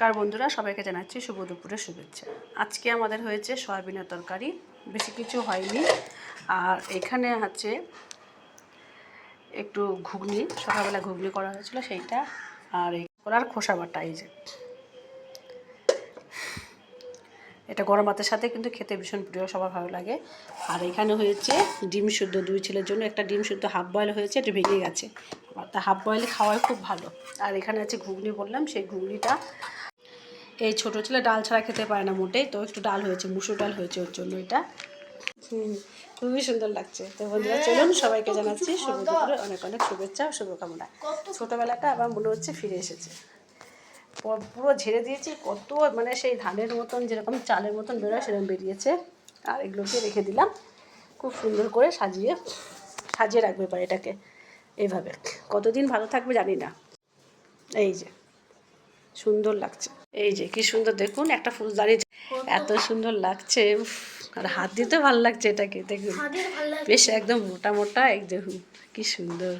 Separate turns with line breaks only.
নমস্কার বন্ধুরা, সবাইকে জানাচ্ছি শুভ দুপুরের শুভেচ্ছা। আজকে আমাদের হয়েছে সয়াবিনের তরকারি, বেশি কিছু হয়নি। আর এখানে আছে একটু ঘুগনি, সকালবেলা ঘুগনি করা হয়েছিল সেইটা, আর এই কলার খোসা বাটা। এই যে এটা গরম ভাতের সাথে কিন্তু খেতে ভীষণ প্রিয়, সবার ভালো লাগে। আর এখানে হয়েছে ডিম সিদ্ধ, দুই ছেলের জন্য একটা ডিম সিদ্ধ হাফ বয়েল হয়েছে, এটা ভেঙে গেছে, আর তা হাফ বয়েলে খাওয়াই খুব ভালো। আর এখানে আছে ঘুগনি, বললাম সেই ঘুগনিটা। এই ছোটো ছেলে ডাল ছাড়া খেতে পারে না মোটেই, তো একটু ডাল হয়েছে, মুসুর ডাল হয়েছে ওর জন্য এটা। খুবই সুন্দর লাগছে। তো বন্ধুরা চলুন, সবাইকে জানাচ্ছি শুভ দুপুরে অনেক অনেক শুভেচ্ছা ও শুভকামনা। ছোটোবেলাটা আবার মনে হচ্ছে ফিরে এসেছে, পুরো ঝেড়ে দিয়েছি, কত মানে সেই ধানের মতন যেরকম চালের মতন বেরোয় সেরকম বেরিয়েছে। আর এগুলোকে রেখে দিলাম খুব সুন্দর করে সাজিয়ে রাখবে এবার এটাকে এইভাবে। কতদিন ভালো থাকবে জানি না। এই যে সুন্দর লাগছে, এই যে কি সুন্দর দেখুন, একটা ফুলদানি এত সুন্দর লাগছে। আর হাত দিতে ভালো লাগছে এটাকে, দেখুন বেশ একদম মোটা মোটা, এক দেখুন কি সুন্দর।